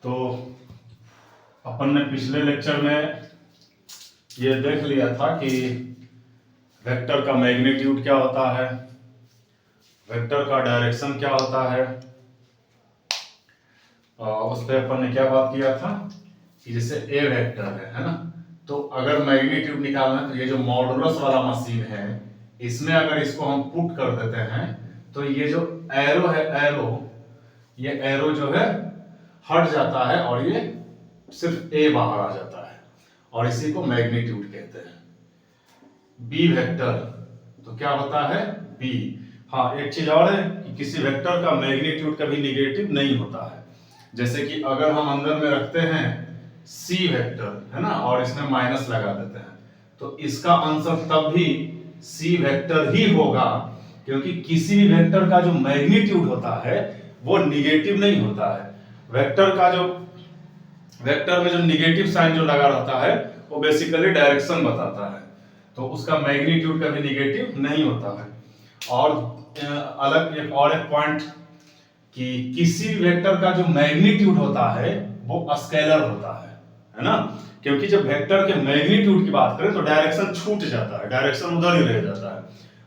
तो अपन ने पिछले लेक्चर में ये देख लिया था कि वेक्टर का मैग्नीट्यूड क्या होता है, वेक्टर का डायरेक्शन क्या होता है। उस पर अपन ने क्या बात किया था कि जैसे ए वेक्टर है ना, तो अगर मैग्नीट्यूड निकालना है तो ये जो मॉडुलस वाला मशीन है इसमें अगर इसको हम पुट कर देते हैं तो ये जो एरो है ये एरो जो है हट जाता है और ये सिर्फ ए बाहर आ जाता है और इसी को मैग्नीट्यूड कहते हैं। बी वेक्टर तो क्या होता है बी। हाँ, एक चीज और है कि किसी वेक्टर का मैग्नीट्यूड कभी निगेटिव नहीं होता है। जैसे कि अगर हम अंदर में रखते हैं सी वेक्टर है ना और इसमें माइनस लगा देते हैं तो इसका आंसर तब भी सी वेक्टर ही होगा, क्योंकि किसी भी वेक्टर का जो मैग्नीट्यूड होता है वो निगेटिव नहीं होता है। वेक्टर में जो निगेटिव साइन जो लगा रहता है वो बेसिकली डायरेक्शन बताता है, तो उसका मैग्नीट्यूड कभी निगेटिव नहीं होता है। और एक पॉइंट कि किसी वेक्टर का जो मैग्नीट्यूड होता है वो स्केलर होता है ना, क्योंकि जब वेक्टर के मैग्नीट्यूड की बात करें तो डायरेक्शन छूट जाता है, डायरेक्शन उधर ही रह जाता है,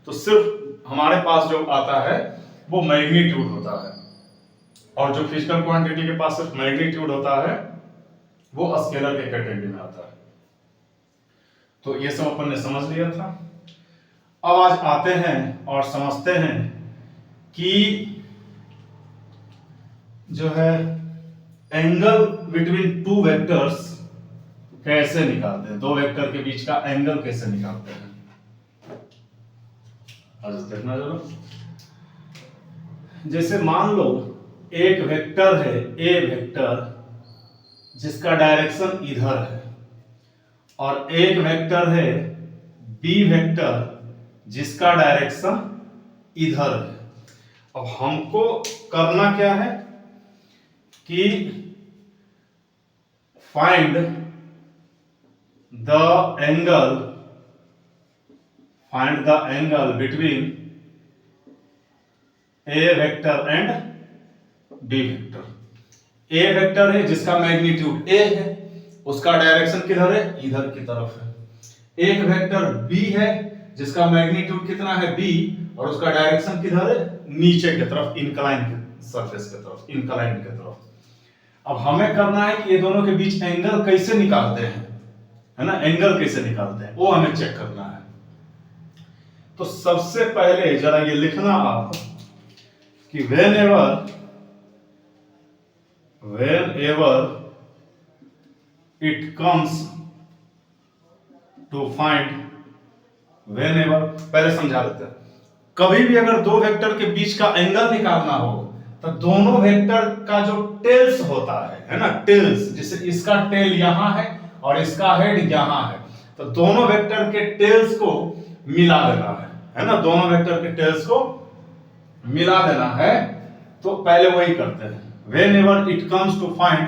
तो सिर्फ हमारे पास जो आता है वो मैग्नीट्यूड होता है और जो फिजिकल क्वांटिटी के पास सिर्फ मैग्नीट्यूड होता है वो स्केलर के कैटेगरी में आता है। तो ये सब अपन ने समझ लिया था। अब आज आते हैं और समझते हैं कि जो है एंगल बिटवीन टू वेक्टर्स कैसे निकालते हैं, दो वेक्टर के बीच का एंगल कैसे निकालते हैं। आज देखना जरा। जैसे मान लो एक वेक्टर है ए वेक्टर जिसका डायरेक्शन इधर है और एक वेक्टर है बी वेक्टर जिसका डायरेक्शन इधर है। अब हमको करना क्या है कि find the angle between A vector and B vector. A vector है जिसका मैग्नीट्यूड ए है, उसका डायरेक्शन किधर है इधर की तरफ है। एक वेक्टर बी है जिसका मैग्नीट्यूड कितना है बी और उसका डायरेक्शन किधर है नीचे की तरफ, इंक्लाइन सरफेस की तरफ, इंक्लाइन की तरफ। अब हमें करना है कि ये दोनों के बीच एंगल कैसे निकालते हैं, है ना, एंगल कैसे निकालते हैं वो हमें चेक करना है। तो सबसे पहले जरा ये लिखना आप कि whenever it comes to find, whenever पहले समझा देते हैं। कभी भी अगर दो वेक्टर के बीच का एंगल निकालना हो तो दोनों वेक्टर का जो टेल्स होता है ना, टेल्स, जैसे इसका टेल यहां है और इसका हेड यहां है, तो दोनों वेक्टर के टेल्स को मिला देना है ना, दोनों वेक्टर के टेल्स को मिला देना है। तो पहले वही करते हैं। Whenever it comes to find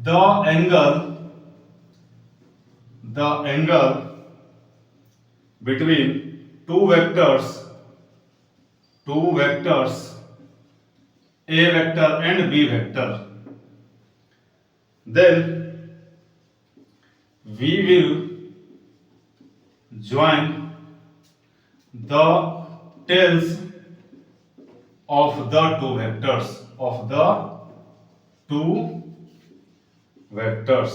the angle between two vectors A vector and B vector, then we will join the tails of the two vectors,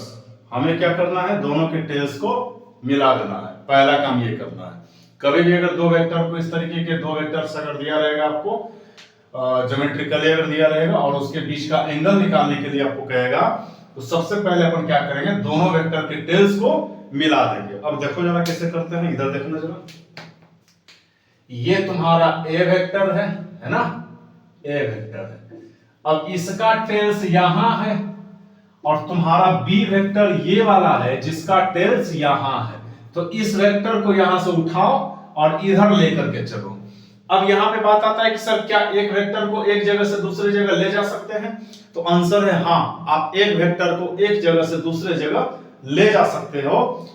हमें क्या करना है दोनों के टेल्स को मिला देना है। पहला काम ये करना है। कभी भी अगर दो वेक्टर को इस तरीके के दो वेक्टर्स अगर दिया रहेगा आपको ज्योमेट्रिकली अगर दिया रहेगा और उसके बीच का एंगल निकालने के लिए आपको कहेगा, तो सबसे पहले अपन क्या करेंगे दोनों वेक्टर के टेल्स को मिला देंगे। अब देखो जरा कैसे करते हैं, इधर देखना जरा। ये तुम्हारा ए वेक्टर है ना, ए वेक्टर है। अब इसका टेल्स यहां है और तुम्हारा बी वेक्टर ये वाला है जिसका टेल्स यहां है, तो इस वेक्टर को यहां से उठाओ और इधर लेकर के चलो। अब यहां पे बात आता है कि सर क्या एक वेक्टर को एक जगह से दूसरी जगह ले जा सकते हैं, तो आंसर है हां, आप एक वेक्टर को एक जगह से दूसरे जगह ले जा सकते हो,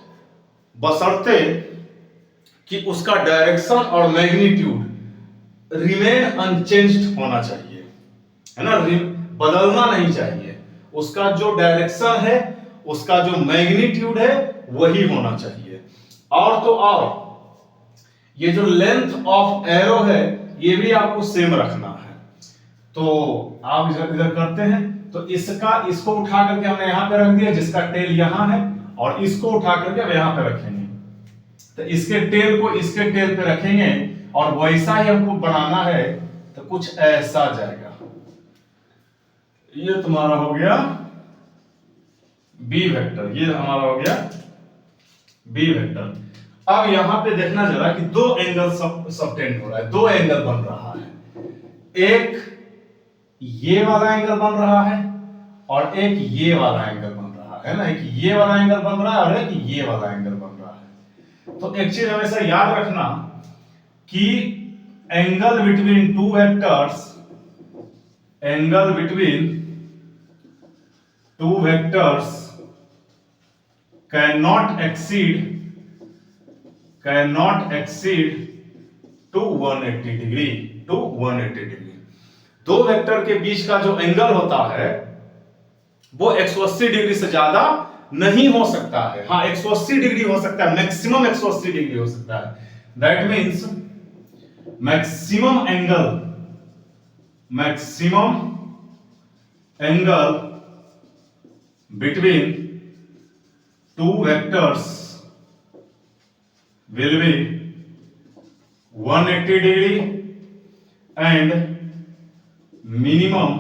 बशर्ते कि उसका डायरेक्शन और मैग्नीट्यूड रिमेन अनचेंज्ड होना चाहिए, है ना, बदलना नहीं चाहिए। उसका जो डायरेक्शन है, उसका जो मैग्नीट्यूड है वही होना चाहिए। और तो और ये जो लेंथ ऑफ एरो है ये भी आपको सेम रखना है। तो आप इधर करते हैं तो इसको उठा करके हमने यहां पे रख दिया जिसका टेल यहां है, और इसको उठा करके अब यहां पे रखेंगे। तो इसके टेल को इसके टेल पे रखेंगे और वैसा ही हमको बनाना है, तो कुछ ऐसा जाएगा। ये तुम्हारा हो गया बी वेक्टर, ये हमारा हो गया बी वेक्टर। अब यहां पे देखना जरा कि दो एंगल सबटेंड हो रहा है, दो एंगल बन रहा है। एक ये वाला एंगल बन रहा है और एक ये वाला एंगल बन रहा है ना। एक ये वाला एंगल बन रहा है और एक ये वाला एंगल बन रहा है। तो एक चीज हमेशा याद रखना कि angle between two vectors, angle between two vectors cannot exceed to 180 degree, to 180 degree. दो वेक्टर के बीच का जो एंगल होता है वो 180 डिग्री से ज्यादा नहीं हो सकता है। हाँ 180 डिग्री हो सकता है, मैक्सिमम 180 डिग्री हो सकता है। That means maximum angle between two vectors will be 180 degree and minimum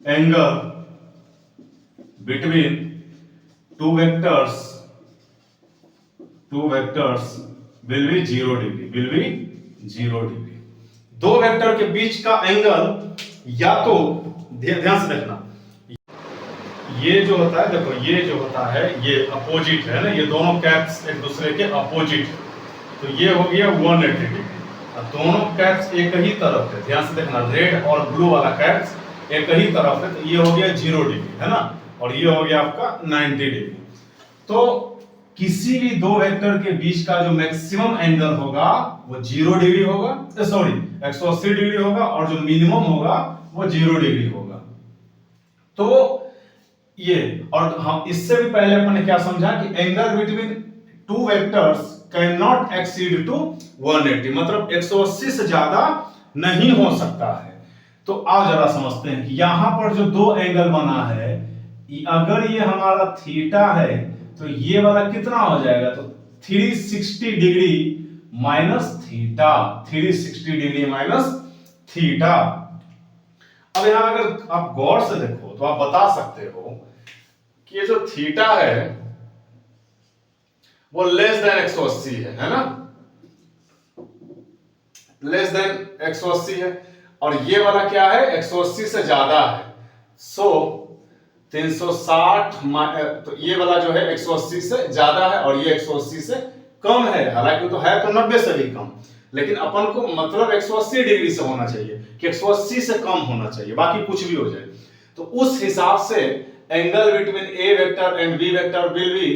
angle between two vectors will be 0 degree। दो वेक्टर के बीच का एंगल या तो ध्यान से देखना, ये जो होता है देखो, ये जो होता है ये अपोजिट है ना, ये दोनों कैप्स एक दूसरे के अपोजिट, तो ये हो गया 180 डिग्री। और दोनों कैप्स एक ही तरफ है, ध्यान से देखना, रेड और ब्लू वाला कैप्स एक ही तरफ है, तो ये हो गया 0 डिग्री है ना, और ये हो गया आपका 90 डिग्री। तो किसी भी दो वेक्टर के बीच का जो मैक्सिमम एंगल होगा वो 0 डिग्री होगा, सॉरी 180 डिग्री होगा, और जो मिनिमम होगा वो 0 डिग्री होगा। तो ये, और हम इससे भी पहले अपन ने क्या समझा कि angle between two vectors can not exceed to 180, मतलब 180 से ज्यादा नहीं हो सकता है। तो आओ जरा समझते हैं कि यहां पर जो दो एंगल बना है, अगर ये हमारा थीटा है तो ये वाला कितना हो जाएगा, तो 360 degree minus theta, 360 degree minus theta. अब यहां अगर आप गौर से देखो तो आप बता सकते हो कि ये जो थीटा है वो लेस देन 180 है ना, लेस देन 180 है, और ये वाला क्या है 180 से ज्यादा है। सो 360, तो ये वाला जो है 180 से ज्यादा है और ये 180 से कम है, हालांकि तो है तो 90 से भी कम, लेकिन अपन को मतलब 180 डिग्री से होना चाहिए कि 180 से कम होना चाहिए, बाकी कुछ भी हो जाए। तो उस हिसाब से angle between A vector and B vector will be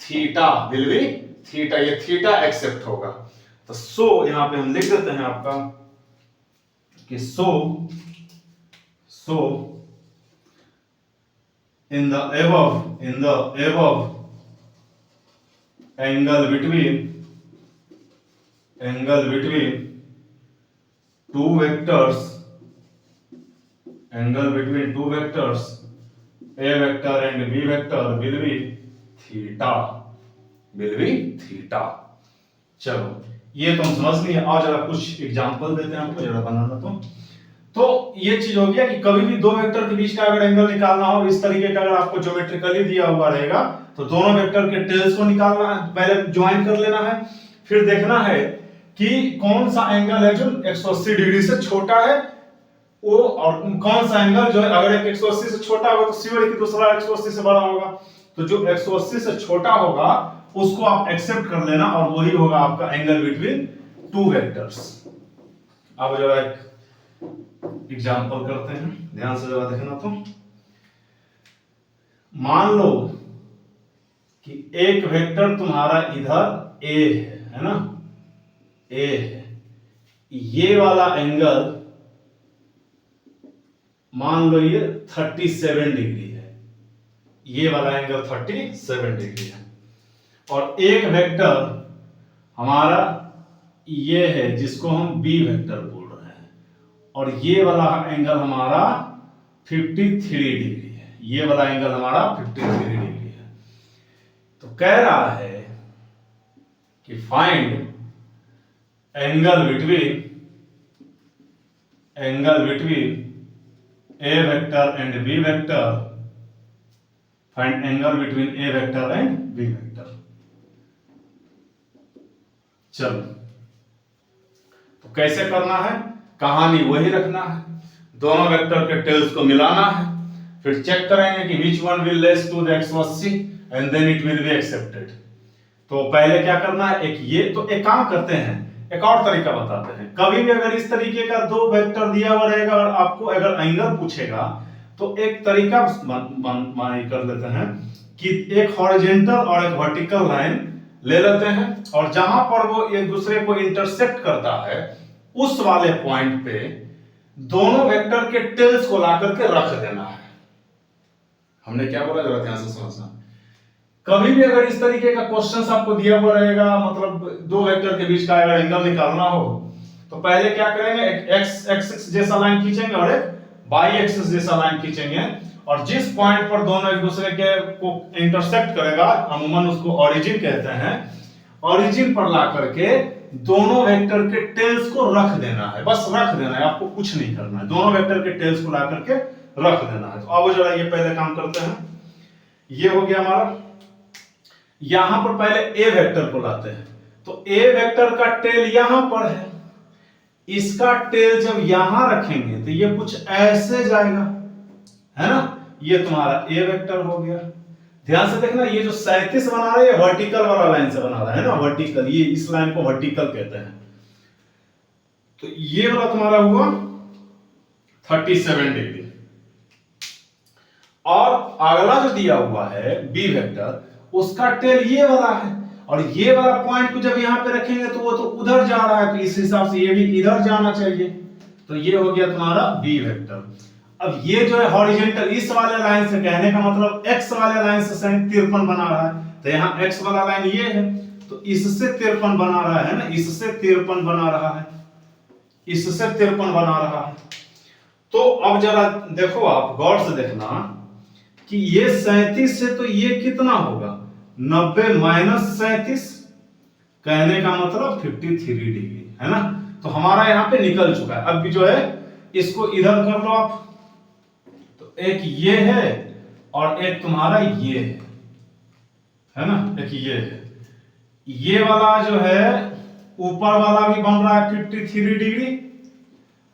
theta, ये थीटा एक्सेप्ट होगा। तो सो यहां पे हम लिख देते हैं आपका कि सो in the above angle between two vectors, a vector and b vector will be theta। चलो ये तो हम समझ लिए। और जरा कुछ एग्जांपल देते हैं आपको, जरा बनाना। तो ये चीज हो गया कि कभी भी दो वेक्टर के बीच का अगर एंगल निकालना हो, इस तरीके का अगर आपको ज्योमेट्रिकली दिया हुआ रहेगा, तो दोनों वेक्टर के टेल्स को निकालना है, पहले ज्वाइन कर लेना है, फिर देखना है कि कौन सा एंगल है जो 180 डिग्री से छोटा है वो, और कौन सा एंगल जो है अगर एक 180 से छोटा होगा तो श्योर है कि दूसरा 180 से बड़ा होगा। तो जो 180 से छोटा होगा उसको आप एक्सेप्ट कर लेना, और वही होगा आपका एंगल बिटवीन टू वेक्टर्स। अब जरा एक एग्जाम्पल करते हैं, ध्यान से जरा देखना। तो मान लो कि एक वेक्टर तुम्हारा इधर ए है ना, ए है, ये वाला एंगल मान लो ये 37 डिग्री है, ये वाला एंगल 37 डिग्री है, और एक वेक्टर हमारा ये है जिसको हम बी वेक्टर बोल रहे हैं, और ये वाला एंगल हमारा 53 डिग्री है, ये वाला एंगल हमारा 53 डिग्री है। तो कह रहा है कि find angle between A vector and B vector, find angle between A vector and B vector. चलो, तो कैसे करना है, कहानी वही रखना है, दोनों वेक्टर के टेल्स को मिलाना है, फिर चेक करेंगे कि which one will less to the x was c and then it will be accepted. तो पहले क्या करना है, एक काम करते हैं, एक और तरीका बताते हैं। कभी भी अगर इस तरीके का दो वेक्टर दिया हुआ रहेगा और आपको अगर एंगल पूछेगा, तो एक तरीका कर लेते हैं कि एक हॉरिजॉन्टल और एक वर्टिकल लाइन ले लेते हैं, और जहां पर वो एक दूसरे को इंटरसेक्ट करता है उस वाले पॉइंट पे दोनों वेक्टर के टेल्स को ला करके रख देना है। हमने क्या बोला, जरा ध्यान से समझना। कभी भी अगर इस तरीके का क्वेश्चन आपको दिया हुआ रहेगा, मतलब दो वेक्टर के बीच का अगर एंगल निकालना हो, तो पहले क्या करेंगे, एक एक्स एक्सिस जैसा लाइन खींचेंगे और एक वाई एक्सिस जैसा लाइन खींचेंगे, और जिस पॉइंट पर दोनों एक दूसरे के को इंटरसेक्ट करेगा, अमूमन उसको ओरिजिन कहते हैं, ओरिजिन पर ला करके दोनों वेक्टर के टेल्स को रख देना है, बस रख देना है, आपको कुछ नहीं करना है, दोनों वेक्टर के टेल्स को ला करके रख देना है। तो अब जरा ये पहले काम करते हैं, ये हो गया हमारा। यहां पर पहले ए वेक्टर को लाते हैं, तो ए वेक्टर का टेल यहां पर है, इसका टेल जब यहां रखेंगे तो ये कुछ ऐसे जाएगा, है ना, ये तुम्हारा ए वेक्टर हो गया। ध्यान से देखना, ये जो 37 बना रहा है ये वर्टिकल वाला लाइन से बना रहा है ना, वर्टिकल, ये इस लाइन को वर्टिकल कहते हैं। तो ये वाला तुम्हारा हुआ 37 डिग्री, और अगला जो दिया हुआ है बी वेक्टर, उसका टेल ये वाला है, और ये वाला पॉइंट को जब यहां पे रखेंगे तो वो तो उधर जा रहा है, तो इस हिसाब से ये भी इधर जाना चाहिए। तो ये हो गया तुम्हारा बी वेक्टर। अब ये जो है हॉरिजॉन्टल, इस वाले लाइन से, कहने का मतलब एक्स वाले लाइन से 53 बना रहा है, तो यहाँ एक्स वाला लाइन ये है, तो इससे 53 बना रहा है ना, इससे 53 बना रहा है, इससे 53 बना रहा है। तो अब जरा देखो, आप गौर से देखना कि ये 37 से तो ये कितना होगा, 90 माइनस 37, कहने का मतलब 53 डिग्री, है ना। तो हमारा यहाँ पे निकल चुका है। अब भी जो है इसको इधर कर लो आप, तो एक ये है और एक तुम्हारा ये है ना, एक ये है, ये वाला जो है ऊपर वाला भी बन रहा है 53 डिग्री,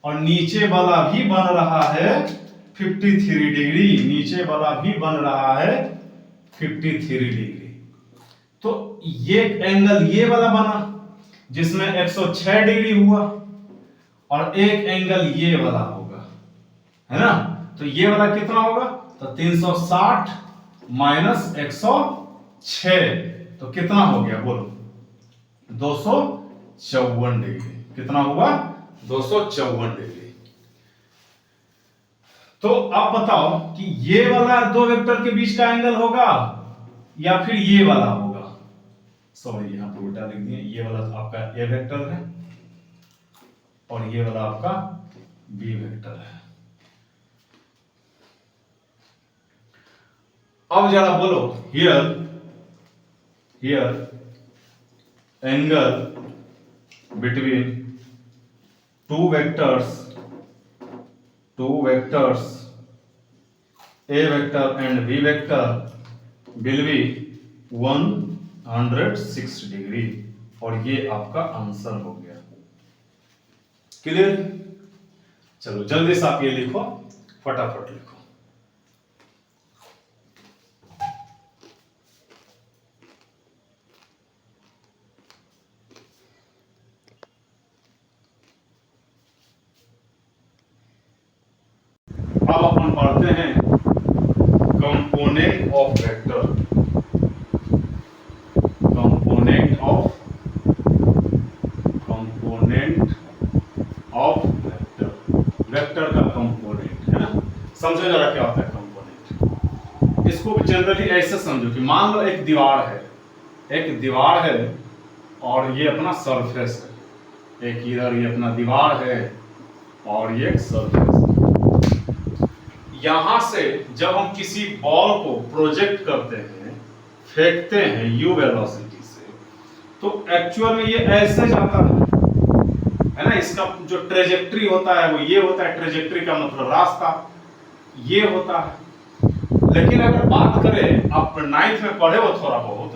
और नीचे वाला भी बन रहा है 53 डिग्री, नीचे वाला भी बन रहा है 53 डिग्री। तो ये एंगल ये वाला बना जिसमें 106 डिग्री हुआ, और एक एंगल ये वाला होगा, है ना। तो ये वाला कितना होगा, तो 360 माइनस 106, तो कितना हो गया बोलो, 254 डिग्री। कितना हुआ, 254 डिग्री। तो अब बताओ कि ये वाला दो वेक्टर के बीच का एंगल होगा या फिर ये वाला होगा। सॉरी, यहां पर उल्टा लिख दिया, ये वाला आपका ए वेक्टर है और ये वाला आपका बी वेक्टर है। अब जरा बोलो, here angle between two vectors A vector and B vector will be 106 degree, और ये आपका आंसर हो गया। क्लियर? चलो जल्दी से आप ये लिखो, फटाफट लिखो। अब अपन पढ़ते हैं component of vector. Component of vector, vector का कंपोनेंट है ना। समझो जरा क्या होता है कंपोनेंट। इसको जनरली ऐसे समझो कि मान लो एक दीवार है, एक दीवार है और ये अपना सरफेस है, एक इधर ये अपना दीवार है और ये एक सरफेस है। यहां से जब हम किसी बॉल को प्रोजेक्ट करते हैं, फेंकते हैं u वेलोसिटी से, तो एक्चुअल में ये ऐसे जाता है ना। इसका जो ट्रेजेक्ट्री होता है वो ये होता है, ट्रेजेक्ट्री का मतलब रास्ता ये होता है। लेकिन अगर बात करें, आप 9th में पढ़े हो थोड़ा बहुत,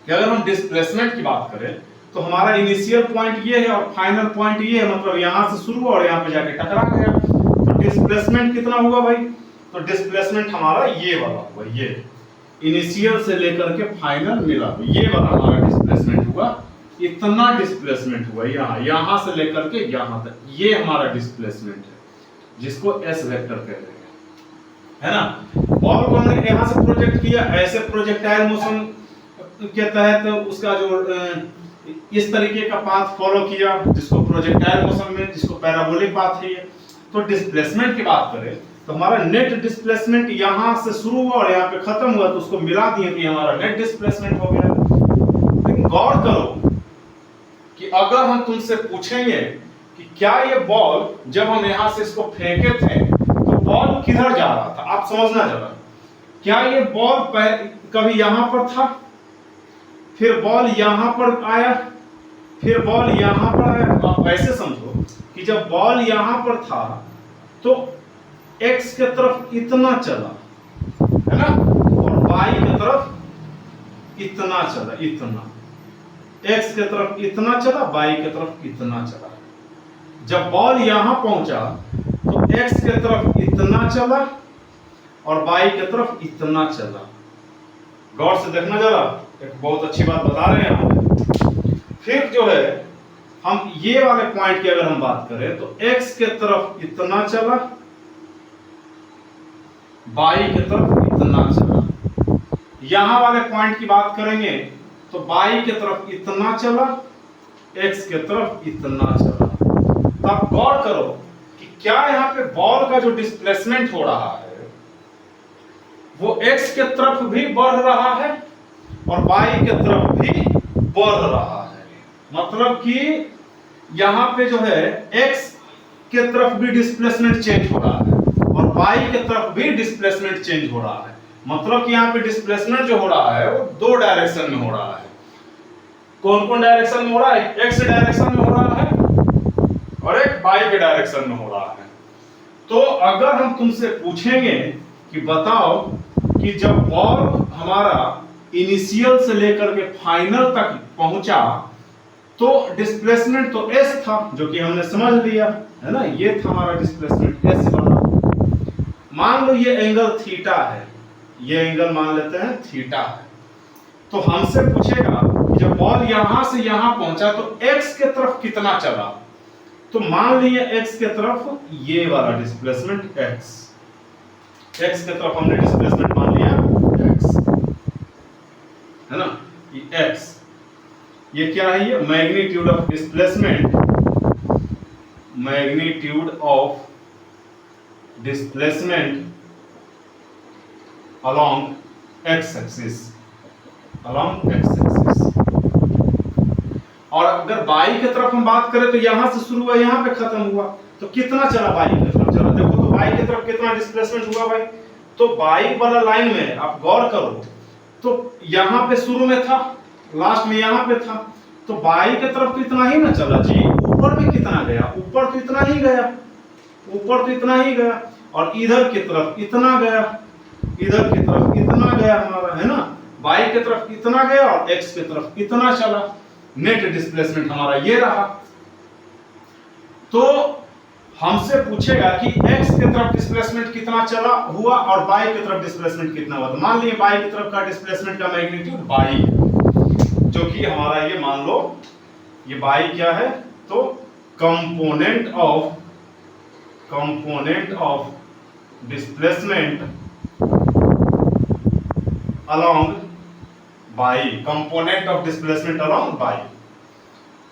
कि अगर हम डिस्प्लेसमेंट की बात करें तो हमारा इनिशियल पॉइंट ये है और फाइनल पॉइंट ये है, मतलब यहां से शुरू और यहां पे जाके टकरा गया, तो डिस्प्लेसमेंट कितना हुआ भाई? तो डिस्प्लेसमेंट हमारा ये वाला हुआ, ये इनिशियल से लेकर के फाइनल मिला, तो ये वाला हमारा डिस्प्लेसमेंट हुआ। इतना डिस्प्लेसमेंट हुआ यहां से लेकर के यहां तक, ये हमारा डिस्प्लेसमेंट है, जिसको एस वेक्टर कहते हैं, है ना। बॉल को हमने यहां से प्रोजेक्ट किया, ऐसे प्रोजेक्टाइल मोशन के तहत उसका जो इस तरीके का पाथ फॉलो किया, जिसको प्रोजेक्टाइल मोशन में, जिसको पैराबोलिक पाथ है। तो डिस्प्लेसमेंट की बात करें तो हमारा नेट डिस्प्लेसमेंट यहां से शुरू हुआ और यहां पे खत्म हुआ, तो उसको मिला दिए कि हमारा नेट डिस्प्लेसमेंट हो गया। लेकिन गौर करो कि अगर हम तुमसे पूछेंगे कि क्या ये बॉल जब हम यहां से इसको फेंके थे तो बॉल किधर जा रहा था, आप समझना जरा। क्या ये बॉल कभी यहां पर था, फिर बॉल यहां पर आया, फिर बॉल यहां पर आया? तो आप ऐसे समझो कि जब बॉल यहां पर था तो x के तरफ इतना चला, है ना, और y के तरफ इतना चला, इतना x के तरफ इतना चला, y के तरफ इतना चला। जब बॉल यहां पहुंचा तो x के तरफ इतना चला और y के तरफ इतना चला। गौर से देखना जरा, एक बहुत अच्छी बात बता रहे हैं हम। फिर जो है हम ये वाले पॉइंट की अगर हम बात करें तो x के तरफ इतना चला, y के तरफ इतना चला। यहां वाले पॉइंट की बात करेंगे तो y के तरफ इतना चला, x के तरफ इतना चला। तो आप गौर करो कि क्या यहां पे बॉल का जो डिस्प्लेसमेंट हो रहा है वो x के तरफ भी बढ़ रहा है और y के तरफ भी बढ़ रहा है। मतलब कि यहां पे जो है x के तरफ भी डिस्प्लेसमेंट चेंज हो रहा है और y के तरफ भी डिस्प्लेसमेंट चेंज हो रहा है। मतलब कि यहां पे डिस्प्लेसमेंट जो हो रहा है वो दो डायरेक्शन में हो रहा है। कौन कौन डायरेक्शन में हो रहा है? x डायरेक्शन में हो रहा है और एक y के डायरेक्शन में हो रहा है। तो अगर हम तुमसे पूछेंगे कि बताओ कि जब बॉल हमारा इनिशियल से लेकर के फाइनल तक पहुंचा तो डिस्प्लेसमेंट तो s था, जो कि हमने समझ लिया, है ना। ये था हमारा डिस्प्लेसमेंट s वाला। मान लो ये एंगल थीटा है, ये एंगल मान लेते हैं थीटा है। तो हमसे पूछेगा कि जब बॉल यहां से यहां पहुंचा तो x के तरफ कितना चला, तो मान लिए x के तरफ ये वाला डिस्प्लेसमेंट x के तरफ हमने डिस्प्लेसमेंट मान लिया x, है ना। ये x, ये क्या है? ये magnitude of displacement, magnitude of displacement along x axis, along x axis. और अगर y की तरफ हम बात करें तो यहां से शुरू हुआ यहां पे खत्म हुआ, तो कितना चला y की तरफ? चला देखो तो y की तरफ कितना डिस्प्लेसमेंट हुआ भाई? तो y वाला लाइन में आप गौर करो तो यहां पे शुरू में था, लास्ट में यहां पे था, तो y की तरफ तो इतना ही ना चला जी। ऊपर में कितना गया? ऊपर तो इतना ही गया, ऊपर तो इतना ही गया, और इधर की तरफ इतना गया, इधर की तरफ इतना गया हमारा, है ना। y की तरफ इतना गया और x की तरफ इतना चला। नेट डिस्प्लेसमेंट हमारा ये रहा। तो हमसे पूछेगा कि x की तरफ डिस्प्लेसमेंट कितना चला हुआ और y की तरफ डिस्प्लेसमेंट कितना हुआ। तो मान लीजिए y की तरफ का डिस्प्लेसमेंट का मैग्नीट्यूड y, जो कि हमारा ये मान लो ये y क्या है, तो component of displacement along y, component of displacement along y।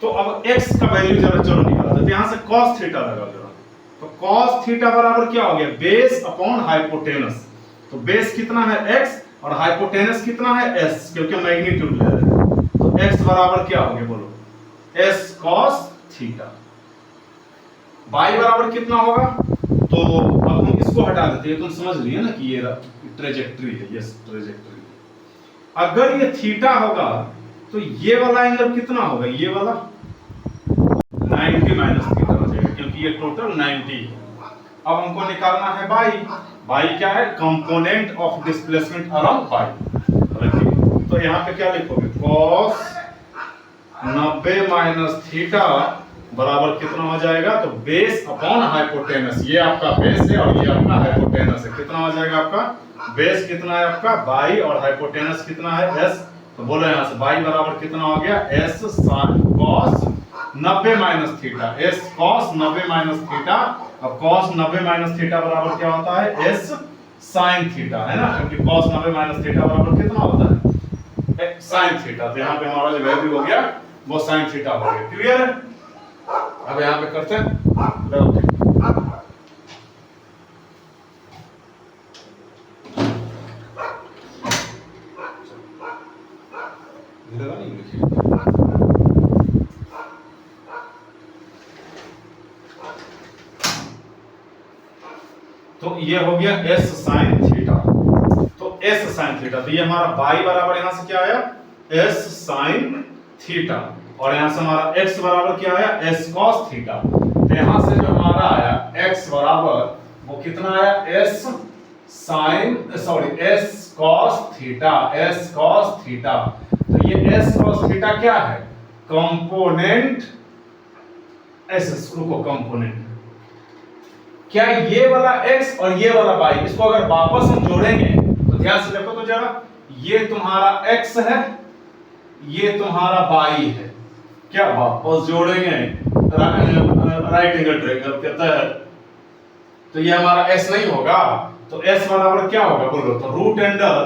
तो अब x का वैल्यू जरा चलो निकाला, तो यहां से cos थीटा लगा जरा, तो cos थीटा बराबर क्या हो गया, बेस अपॉन हाइपोटेनस। तो बेस कितना है x और हाइपोटेनस कितना है s, क्योंकि मैग्नीट्यूड ले रहे हैं। तो x बराबर क्या हो गया बोलो, s cos थीटा। y बराबर कितना होगा, तो अब हम इसको हटा देते हैं, तुम समझ लिए ना कि ये ट्रेजेक्टरी है, यस ट्रेजेक्टरी। अगर ये थीटा होगा तो ये वाला एंगल कितना होगा, ये वाला 90 माइनस थीटा हो जाएगा, क्योंकि ये टोटल 90 है। अब हमको निकालना है y क्या है, component of displacement around y। तो यहाँ पे क्या लिखोगे, cos 90 माइनस थीटा बराबर कितना हो जाएगा, तो बेस अपॉन हाइपोटेनस। ये आपका बेस है और ये आपका हाइपोटेनस है। कितना हो जाएगा आपका, बेस कितना है आपका y और हाइपोटेनस कितना है s। तो बोलो यहाँ से y बराबर कितना हो गया, s sin cos 90 minus theta, s cos 90 minus theta. अब cos 90 माइनस थीटा बराबर क्या होता है, s sin थीटा, है ना, क्योंकि cos 90 माइनस थीटा बराबर कितना होता है, sin थीटा। तो यहाँ पे हमारा जो वैल्यू हो गया वो sin थीटा हो गया। क्लियर है। अब यहाँ पे करते हैं तो ये हो गया s sin थीटा। तो s sin थीटा, तो ये हमारा y बराबर यहां से क्या आया, s sin थीटा, और यहां से हमारा x बराबर क्या आया, s cos थीटा। तो यहां से जो हमारा आया x बराबर वो कितना आया, s cos theta, s cos theta. तो ये s cos थीटा क्या है, कंपोनेंट s, रुको कंपोनेंट, क्या ये वाला x और ये वाला y, इसको अगर वापस हम जोड़ेंगे तो ध्यान से देखो तो जरा, ये तुम्हारा x है, ये तुम्हारा y है, क्या वापस जोड़ेंगे राइट एंगल ट्रायंगल कहता है, तो ये हमारा s नहीं होगा। तो s बराबर क्या होगा बोलो, तो root angle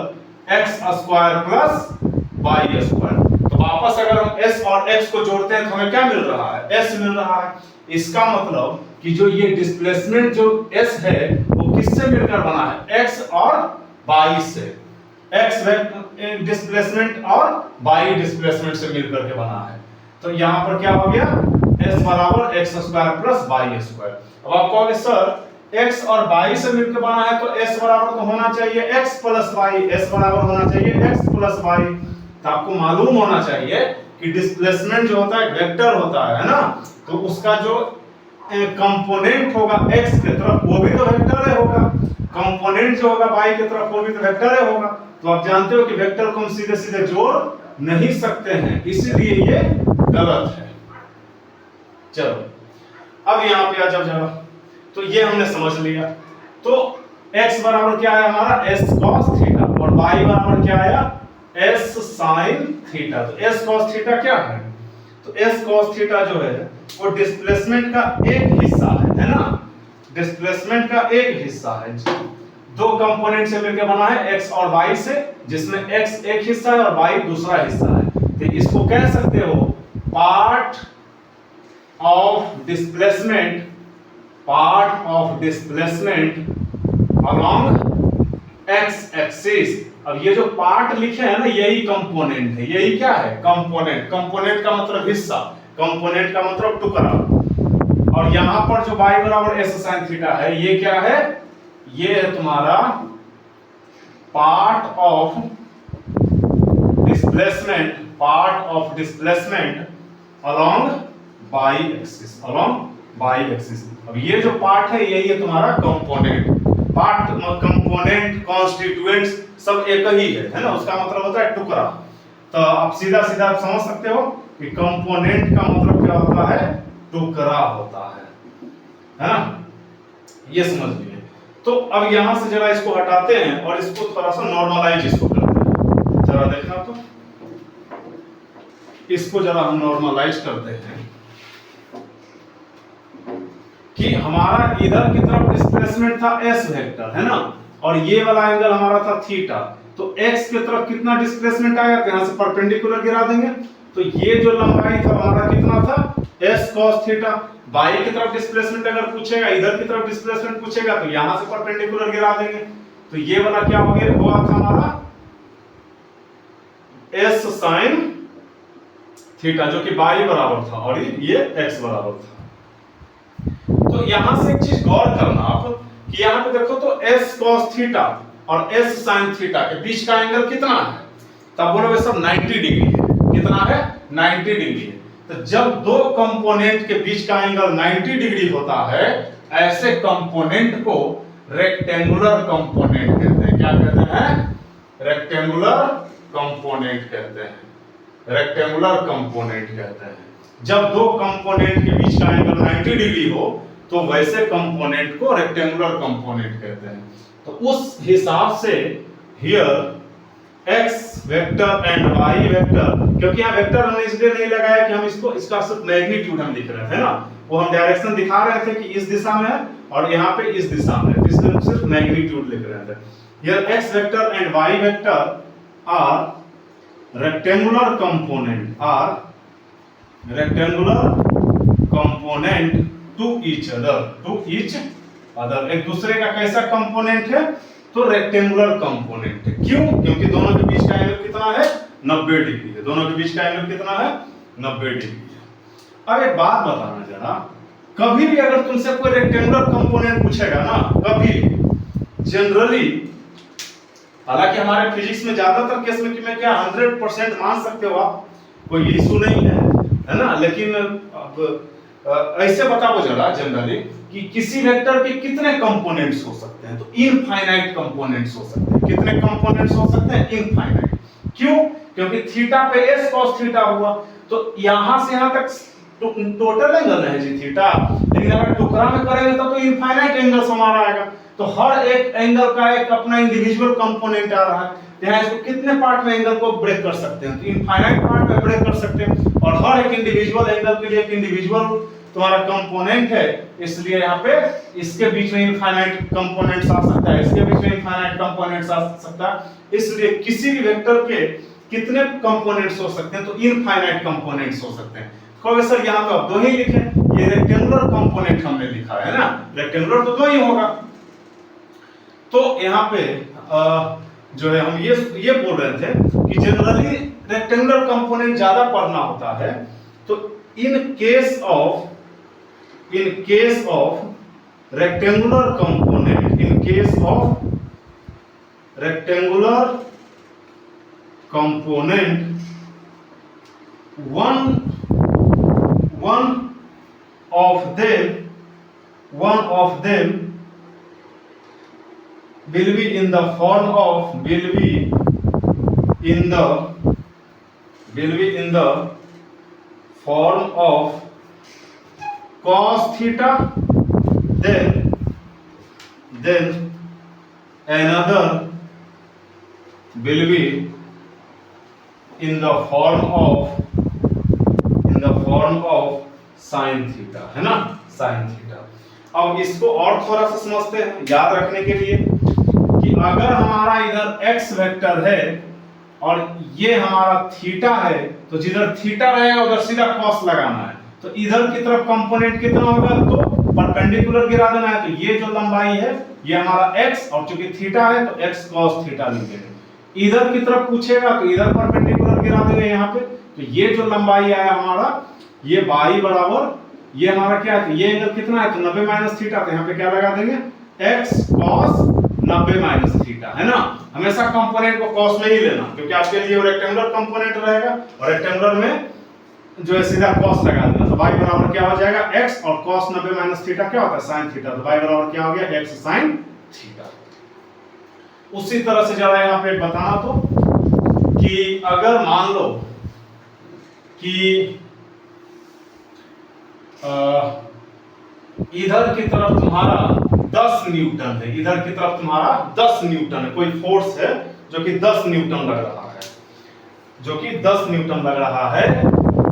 x square plus y square. तो वापस अगर हम s और x को जोड़ते हैं तो हमें क्या मिल रहा है, s मिल रहा है। इसका मतलब कि जो ये डिस्प्लेसमेंट जो s है वो किससे मिलकर बना है, x और y से, x डिस्प्लेसमेंट और y डिस्प्लेसमेंट से मिलकर के बना है। तो यहाँ पर क्या हो गया, s बराबर x square plus y square. अब आप कहोगे सर x और y से मिलकर बना है तो s बराबर तो होना चाहिए x प्लस y, s बराबर होना चाहिए x प्लस y। तो आपको मालूम होना चाहिए कि डिस्प्लेसमेंट जो होता है वेक्टर होता है ना, तो उसका जो कंपोनेंट होगा x की तरफ वो भी तो वेक्टर है होगा, कंपोनेंट जो होगा y की तरफ वो भी तो वेक्टर है होगा। तो आप जानते हो कि वेक्टर को हम सीधे सीधे जोड़ नहीं सकते हैं, इसीलिए ये गलत है। चलो अब यहाँ पे आ जाओ जरा, तो ये हमने समझ लिया। तो x बराबर क्या है हमारा, s cos थीटा, और y बराबर क्या आया, s sin थीटा। तो s cos थीटा क्या है, तो s cos थीटा जो है वो डिस्प्लेसमेंट का एक हिस्सा है ना, डिस्प्लेसमेंट का एक हिस्सा है, दो कंपोनेंट से मिलकर बना है x और y से, जिसमें x एक हिस्सा है और y दूसरा हिस्सा है। तो इसको कह सकते हो part of displacement, part of displacement along x axis. अब ये जो पार्ट लिखे हैं ना यही कंपोनेंट है, यही क्या है, कंपोनेंट। कंपोनेंट का मतलब हिस्सा, कंपोनेंट का मतलब टुकड़ा। और यहां पर जो y बराबर s sin थीटा है ये क्या है, ये है तुम्हारा part of displacement, part of displacement along y axis, along y axis. अब ये जो पार्ट है यही है तुम्हारा कंपोनेंट। पार्ट कंपोनेंट कॉन्स्टिट्यूएंट्स सब एक ही है ना, उसका मतलब होता है टुकड़ा। तो आप सीधा सीधा आप समझ सकते हो कि कंपोनेंट का मतलब क्या होता है, टुकड़ा होता है ना, ये समझ लीजिए। तो अब यहां से जरा इसको हटाते हैं और इसको थोड़ा सा नॉर्मलाइज इसको करते हैं, जरा देखना तो इसको जरा हम नॉर्मलाइज करते हैं कि हमारा इधर की तरफ डिस्प्लेसमेंट था s वेक्टर है ना, और ये वाला एंगल हमारा था थीटा। तो x की तरफ कितना डिस्प्लेसमेंट आया, तो यहां से परपेंडिकुलर गिरा देंगे। तो ये जो लंबाई था हमारा कितना था, s cos थीटा, बाई की तरफ डिस्प्लेसमेंट अगर पूछेगा, इधर की तरफ डिस्प्लेसमेंट पूछेगा तो यहां से परपेंडिकुलर गिरा देंगे। तो ये वाला क्या हो गया, हुआ था हमारा एस साइन थीटा, जो कि बाई बराबर था और ये एक्स बराबर था। तो यहां से एक चीज गौर करना आप कि यहां पे देखो तो एस कॉस थीटा और एस साइन थीटा के बीच का एंगल कितना है, तब बोलोगे सब 90 डिग्री है। कितना है, 90 डिग्री है। तो जब दो कंपोनेंट के बीच का एंगल 90 डिग्री होता है, ऐसे कंपोनेंट को रेक्टेंगुलर कंपोनेंट कहते हैं। क्या कहते हैं, रेक्टेंगुलर कंपोनेंट कहते हैं। रेक्टेंगुलर कंपोनेंट कहते हैं। जब दो कंपोनेंट के बीच का एंगल 90 डिग्री हो तो वैसे कंपोनेंट को रेक्टेंगुलर कंपोनेंट कहते हैं। तो उस हिसाब से here x vector and y vector, क्योंकि यहाँ वेक्टर हमने इसलिए नहीं लगाया कि हम इसका सिर्फ मैग्नीट्यूड हम लिख रहे थे ना, वो हम डायरेक्शन दिखा रहे थे कि इस दिशा में है और यहाँ पे इस दिशा में है, इसलिए हम सिर्फ मैग्नीट्यूड लिख रहे थे। Here x vector and y vector are rectangular component to each other, एक दूसरे का कैसा कंपोनेंट है, तो रेक्टेंगुलर कंपोनेंट है। क्यों, क्योंकि दोनों के बीच का एंगल कितना है, 90 डिग्री है। दोनों के बीच का एंगल कितना है, 90 डिग्री है। अब एक बात बताना जरा, कभी भी अगर तुमसे कोई रेक्टेंगुलर कंपोनेंट पूछेगा ना, कभी जनरली, हालांकि हमारे फिजिक्स में ज्यादातर केस में क्या 100% मान सकते हो आप, कोई इशू नहीं है ना, लेकिन अब ऐसे बताओ जरा जनरली कि किसी वेक्टर के कितने कंपोनेंट्स हो सकते हैं, तो इनफाइनाइट कंपोनेंट्स हो सकते हैं। कितने कंपोनेंट्स हो सकते हैं, इनफाइनाइट। क्यों, क्योंकि थीटा पे s cos थीटा हुआ, तो यहां से यहां तक टोटल एंगल है जी थीटा, लेकिन अगर टुकड़ा में करेंगे तो इनफाइनाइट एंगल्स हमारा आएगा। तो हर एक एंगल का एक अपना इंडिविजुअल कंपोनेंट आ रहा है। यहाँ इसको कितने पार्ट में एंगल को ब्रेक कर सकते हैं, तो इनफाइनाइट पार्ट में ब्रेक कर सकते हैं, और हर एक इंडिविजुअल एंगल के लिए एक इंडिविजुअल तुम्हारा कंपोनेंट है, इसलिए यहाँ पे इसके बीच में इनफाइनाइट कंपोनेंट्स आ सकता है, इसके बीच में इनफाइनाइट कंपोनेंट्स आ सकता है। इसलिए किसी भी वेक्टर के कितने कंपोनेंट्स हो सकते हैं, तो इनफाइनाइट कंपोनेंट्स हो सकते हैं। कहोगे सर यहाँ तो आप दो ही लिखे, ये रेक्टेंगुलर कंपोनेंट हमने लिखा है ना, रेक्टेंगुलर तो दो ही होगा। तो यहाँ पे जो है हम ये बोल रहे थे कि जनरली रेक्टेंगुलर कंपोनेंट ज्यादा पढ़ना होता है। तो in case of rectangular component, in case of rectangular component, one of them will be in the form of cos theta, then another will be in the form of sin theta, है ना, sin theta। अब इसको और थोड़ा सा समझते हैं याद रखने के लिए कि अगर हमारा इधर x वेक्टर है और ये हमारा थीटा है, तो जिधर थीटा रहेगा उधर सीधा cos लगाना है। तो इधर की तरफ कंपोनेंट कितना होगा, तो परपेंडिकुलर गिरा देना है। तो ये जो लंबाई है ये हमारा x, और चूंकि थीटा है तो x cos थीटा लिख देंगे। इधर की तरफ पूछेगा तो इधर परपेंडिकुलर गिरा देंगे यहाँ पे। तो ये जो लंबाई आया हमारा, ये y बराबर, ये हमारा क्या है, ये एंगल कितना है, तो 90 माइनस थीटा। तो यहाँ पे क्या लगा देंगे, x cos 90 माइनस थीटा, है ना। हमेशा कंपोनेंट को cos में ही लेना, क्योंकि आपके लिए वो रेक्टेंगुलर कंपोनेंट रहेगा, और रेक्टेंगुलर में जो है सीधा cos लगा देना। तो y बराबर क्या हो जाएगा, x, और cos 90 माइनस थीटा क्या होता है, sin थीटा। तो y बराबर क्या हो गया, x sin थीटा। उसी तरह से जरा यहाँ पे बताना तो कि अगर मान लो कि इधर की तरफ तुम्हारा 10 न्यूटन है, इधर की तरफ तुम्हारा 10 न्यूटन है, कोई फोर्स है जो कि 10 न्यूटन लग रहा है, जो कि 10 न्यूटन लग रहा है,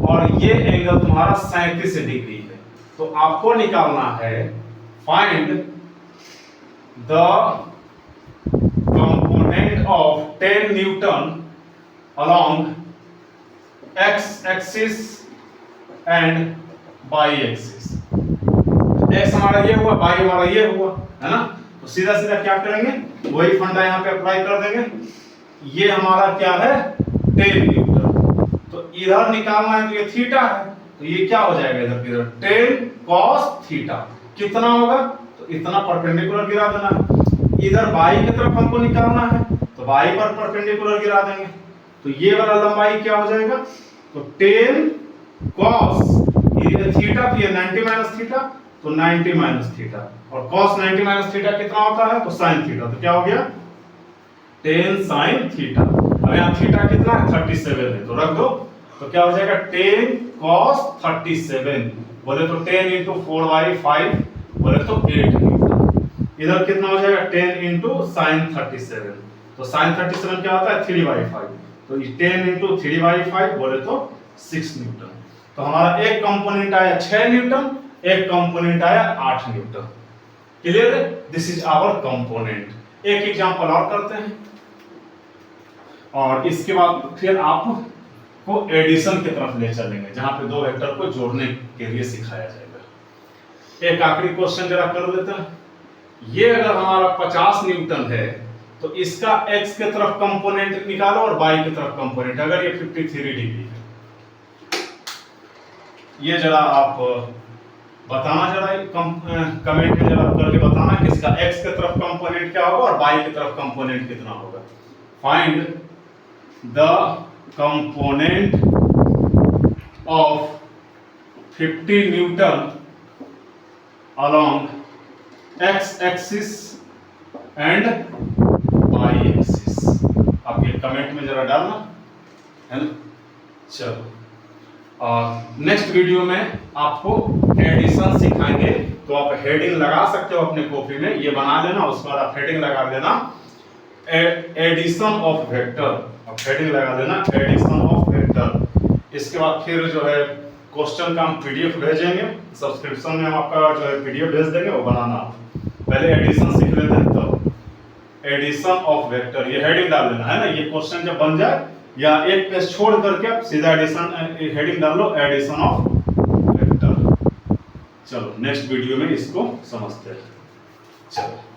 और ये एंगल तुम्हारा 37 डिग्री है। तो आपको निकालना है find the component of 10 Newton along x axis and y axis। x हमारा ये हुआ, y हमारा ये हुआ, है ना। तो सीधा सीधा क्या करेंगे, वही फंडा यहाँ पे अप्लाई कर देंगे। ये हमारा क्या है, 10 न्यूटन। तो इधर निकालना है तो ये थीटा है, तो ये क्या हो जाएगा इधर इधर 10 cos थीटा। कितना होगा, तो इतना परपेंडिकुलर गिरा देना है। इधर y की तरफ हमको निकालना है तो y पर परपेंडिकुलर गिरा देंगे। तो ये वाला लंबाई क्या हो जाएगा, तो 10 cos ये थीटा, तो ये 90 माइनस थीटा, तो 90 माइनस थीटा, और cos 90 माइनस थीटा कितना होता है, तो sin थीटा। तो क्या हो गया 10 sin थीटा। अब यहाँ थीटा कितना है, 37 है, तो रख दो। तो क्या हो जाएगा 10 cos 37, बोले तो 10 into 4/5, बोले तो 8 न्यूटन। इधर कितना हो जाएगा 10 into sin 37, तो sin 37 क्या होता है 3/5, तो 10 into 3/5 बोले तो 6 न्यूटन। तो हमारा एक कंपोनेंट आया 6 न्यूटन, एक कंपोनेंट आया 8 न्यूटन। क्लियर है, दिस इज आवर कंपोनेंट। एक एग्जांपल और करते हैं, और इसके बाद फिर आपको एडिशन की तरफ ले चलेंगे, जहां पे दो वेक्टर को जोड़ने के लिए सिखाया जाएगा। एक आखिरी क्वेश्चन जरा कर लेते हैं। ये अगर हमारा 50 न्यूटन है तो इसका x के तरफ कंपोनेंट निकालो और y की तरफ कंपोनेंट, अगर ये 53 डिग्री है। ये जरा आप बताना, जरा कमेंट में जरा करके बताना कि इसका x की तरफ कंपोनेंट क्या होगा और y की तरफ कंपोनेंट कितना होगा। Find the component of 50 Newton along x axis and y axis. आप ये कमेंट में जरा डालना, है ना। चलो, और नेक्स्ट वीडियो में आपको एडिशन सिखाएंगे, तो आप हेडिंग लगा सकते हो अपने कॉपी में, ये बना लेना, उसके बाद आप हेडिंग लगा देना एडिशन ऑफ वेक्टर। आप हेडिंग लगा देना एडिशन ऑफ वेक्टर। इसके बाद फिर जो है क्वेश्चन का हम पीडीएफ भेजेंगे, सब्सक्रिप्शन में हम आपका जो है पीडीएफ भेज देंगे, वो बनाना। पहले एडिशन सीख लेते हैं, तो एडिशन ऑफ वेक्टर ये हेडिंग डाल देना, है ना। ये क्वेश्चन जब बन जाए या एक पेज छोड़ करके आप सीधा एडिशन हेडिंग डाल लो, एडिशन ऑफ वेक्टर। चलो नेक्स्ट वीडियो में इसको समझते हैं। चलो।